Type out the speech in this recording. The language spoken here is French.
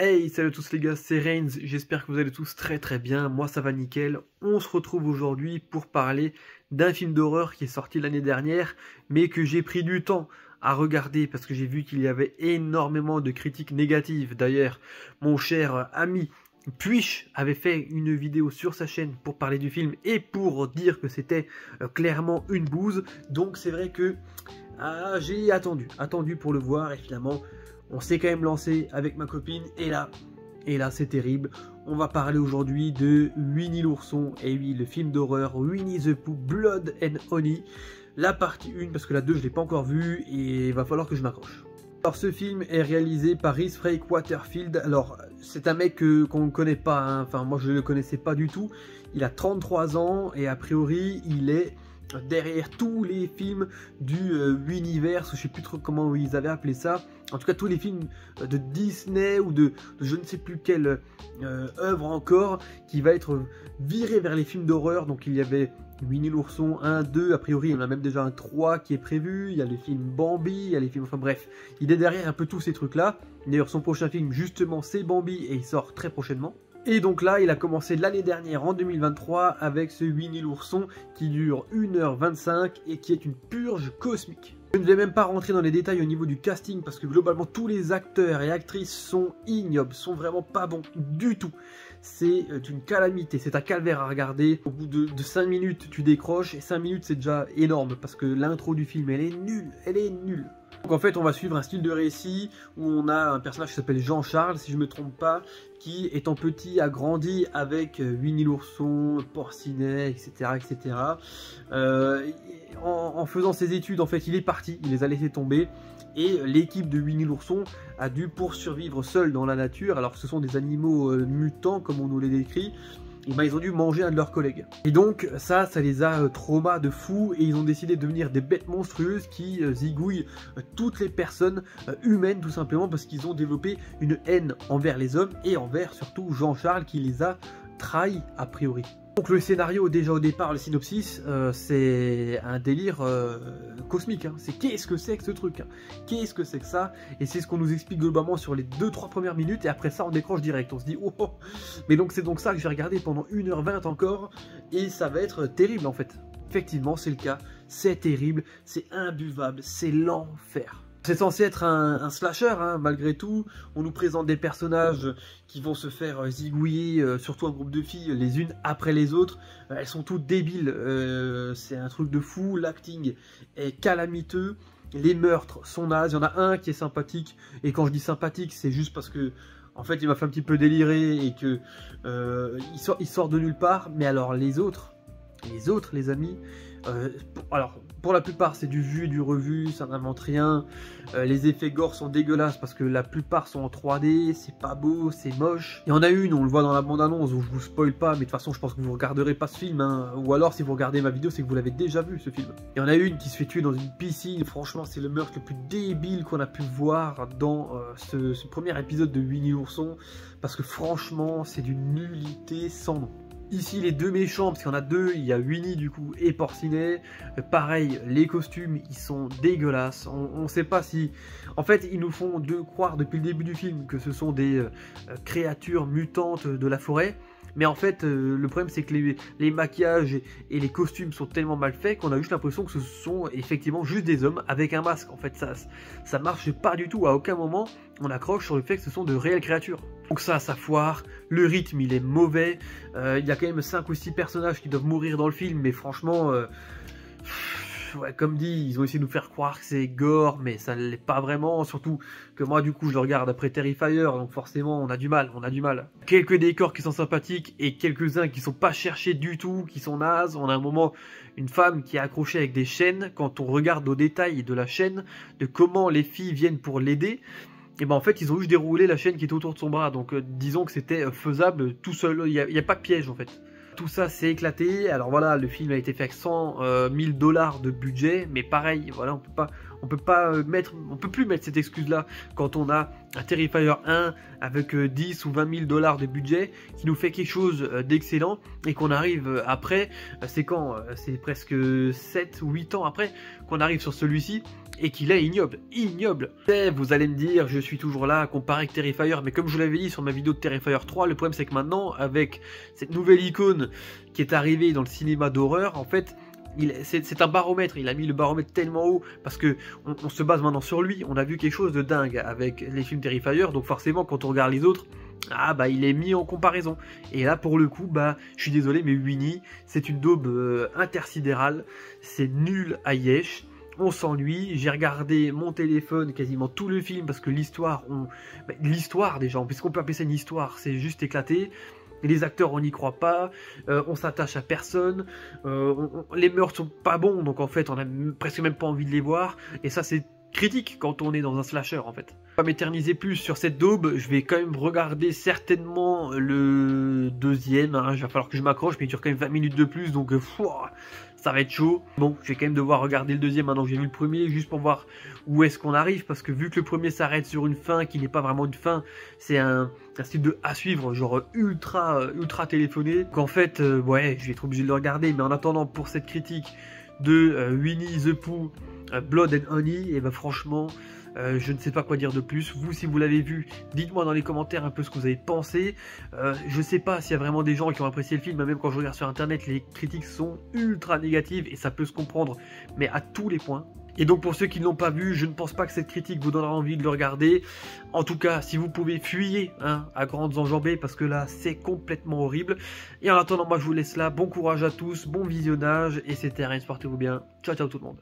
Hey, salut à tous les gars, c'est Reigns, j'espère que vous allez tous très bien, moi ça va nickel. On se retrouve aujourd'hui pour parler d'un film d'horreur qui est sorti l'année dernière, mais que j'ai pris du temps à regarder parce que j'ai vu qu'il y avait énormément de critiques négatives. D'ailleurs, mon cher ami Puich avait fait une vidéo sur sa chaîne pour parler du film et pour dire que c'était clairement une bouse. Donc c'est vrai que j'ai attendu pour le voir et finalement on s'est quand même lancé avec ma copine et là c'est terrible. On va parler aujourd'hui de Winnie l'ourson, et oui, le film d'horreur Winnie the Pooh Blood and Honey, la partie 1 parce que la 2 je l'ai pas encore vue et il va falloir que je m'accroche. Alors ce film est réalisé par Rhys Frake Waterfield. Alors c'est un mec qu'on ne connaît pas, hein. Enfin moi je ne le connaissais pas du tout. Il a 33 ans et a priori il est derrière tous les films du Universe, je sais plus trop comment ils avaient appelé ça, en tout cas tous les films de Disney ou de je ne sais plus quelle œuvre encore, qui va être viré vers les films d'horreur. Donc il y avait Winnie l'ourson 1, 2, a priori il y en a même déjà un 3 qui est prévu, il y a les films Bambi, il y a les films, enfin bref, il est derrière un peu tous ces trucs là. D'ailleurs son prochain film justement c'est Bambi et il sort très prochainement. Et donc là, il a commencé l'année dernière, en 2023, avec ce Winnie l'ourson qui dure 1h25 et qui est une purge cosmique. Je ne vais même pas rentrer dans les détails au niveau du casting parce que globalement tous les acteurs et actrices sont ignobles, sont vraiment pas bons du tout. C'est une calamité, c'est un calvaire à regarder. Au bout de 5 minutes, tu décroches et 5 minutes c'est déjà énorme parce que l'intro du film, elle est nulle. Donc en fait on va suivre un style de récit où on a un personnage qui s'appelle Jean-Charles, si je me trompe pas, qui étant petit a grandi avec Winnie l'ourson, Porcinet, etc. En faisant ses études, en fait il est parti, il les a laissés tomber. Et l'équipe de Winnie l'ourson a dû, pour survivre seul dans la nature, alors que ce sont des animaux mutants comme on nous les décrit, et ben ils ont dû manger un de leurs collègues. Et donc ça les a trauma de fou et ils ont décidé de devenir des bêtes monstrueuses qui zigouillent toutes les personnes humaines tout simplement parce qu'ils ont développé une haine envers les hommes et envers surtout Jean-Charles qui les a trahis a priori. Donc le scénario, déjà au départ, le synopsis, c'est un délire cosmique, hein. C'est qu'est-ce que c'est que ce truc, hein. Qu'est-ce que c'est que ça? Et c'est ce qu'on nous explique globalement sur les 2-3 premières minutes, et après ça on décroche direct, on se dit oh, oh. Mais donc c'est donc ça que j'ai regardé pendant 1h20 encore, et ça va être terrible en fait. Effectivement c'est le cas, c'est terrible, c'est imbuvable, c'est l'enfer. C'est censé être un slasher, hein, malgré tout. On nous présente des personnages qui vont se faire zigouiller, surtout un groupe de filles, les unes après les autres. Elles sont toutes débiles, c'est un truc de fou. L'acting est calamiteux, les meurtres sont nazes. Il y en a un qui est sympathique, et quand je dis sympathique, c'est juste parce que en fait il m'a fait un petit peu délirer et que il sort de nulle part. Mais alors les autres les amis, alors pour la plupart c'est du vu et du revu, ça n'invente rien. Les effets gore sont dégueulasses parce que la plupart sont en 3D, c'est pas beau, c'est moche. Il y en a une, on le voit dans la bande-annonce, où je vous spoil pas, mais de toute façon je pense que vous regarderez pas ce film, hein. Ou alors si vous regardez ma vidéo c'est que vous l'avez déjà vu ce film. Il y en a une qui se fait tuer dans une piscine, franchement c'est le meurtre le plus débile qu'on a pu voir dans ce premier épisode de Winnie l'ourson, parce que franchement c'est d'une nullité sans nom. Ici les deux méchants, parce qu'il y en a deux, il y a Winnie du coup et Porcinet, pareil les costumes ils sont dégueulasses, on sait pas si... En fait ils nous font croire depuis le début du film que ce sont des créatures mutantes de la forêt, mais en fait le problème c'est que les maquillages et les costumes sont tellement mal faits qu'on a juste l'impression que ce sont effectivement juste des hommes avec un masque. En fait ça marche pas du tout, à aucun moment on accroche sur le fait que ce sont de réelles créatures. Donc ça foire, le rythme il est mauvais, il y a quand même 5 ou 6 personnages qui doivent mourir dans le film, mais franchement, ouais, comme dit, ils ont essayé de nous faire croire que c'est gore, mais ça ne l'est pas vraiment, surtout que moi du coup je le regarde après Terrifier, donc forcément on a du mal. Quelques décors qui sont sympathiques et quelques-uns qui sont pas cherchés du tout, qui sont nazes. On a un moment une femme qui est accrochée avec des chaînes, quand on regarde au détail de la chaîne, de comment les filles viennent pour l'aider, et ben en fait ils ont juste déroulé la chaîne qui est autour de son bras, donc disons que c'était faisable tout seul, il n'y a pas de piège en fait. Tout ça s'est éclaté. Alors voilà, le film a été fait avec 100 000 $ de budget, mais pareil, voilà, on On peut plus mettre cette excuse-là quand on a un Terrifier 1 avec 10 ou 20 000 $ de budget qui nous fait quelque chose d'excellent et qu'on arrive après, c'est quand c'est presque 7 ou 8 ans après qu'on arrive sur celui-ci et qu'il est ignoble. Et vous allez me dire, je suis toujours là à comparer avec Terrifier, mais comme je vous l'avais dit sur ma vidéo de Terrifier 3, le problème c'est que maintenant, avec cette nouvelle icône qui est arrivée dans le cinéma d'horreur, en fait, c'est un baromètre, il a mis le baromètre tellement haut parce que on se base maintenant sur lui. On a vu quelque chose de dingue avec les films Terrifier, donc forcément quand on regarde les autres, ah bah il est mis en comparaison. Et là pour le coup, bah je suis désolé mais Winnie c'est une daube intersidérale, c'est nul à Yesh. On s'ennuie, j'ai regardé mon téléphone quasiment tout le film parce que l'histoire déjà, puisqu'on peut appeler ça une histoire, c'est juste éclaté. Les acteurs on n'y croit pas, on s'attache à personne, les meurtres sont pas bons donc en fait on a presque même pas envie de les voir et ça c'est critique quand on est dans un slasher en fait. Pas m'éterniser plus sur cette daube, je vais quand même regarder certainement le deuxième, hein. Il va falloir que je m'accroche mais il dure quand même 20 minutes de plus donc ça va être chaud. Bon, je vais quand même devoir regarder le deuxième maintenant que j'ai vu le premier, juste pour voir où est-ce qu'on arrive, parce que vu que le premier s'arrête sur une fin qui n'est pas vraiment une fin, c'est un style de à suivre, genre ultra téléphoné. Donc en fait, ouais, je vais être obligé de le regarder, mais en attendant pour cette critique de Winnie the Pooh, Blood and Honey, et ben franchement, je ne sais pas quoi dire de plus. Vous, si vous l'avez vu, dites-moi dans les commentaires un peu ce que vous avez pensé. Je ne sais pas s'il y a vraiment des gens qui ont apprécié le film, même quand je regarde sur internet, les critiques sont ultra négatives et ça peut se comprendre, mais à tous les points. Et donc pour ceux qui ne l'ont pas vu, je ne pense pas que cette critique vous donnera envie de le regarder. En tout cas, si vous pouvez, fuyez hein, à grandes enjambées parce que là, c'est complètement horrible. Et en attendant, moi je vous laisse là. Bon courage à tous, bon visionnage et c'était rien, portez-vous bien. Ciao, ciao tout le monde.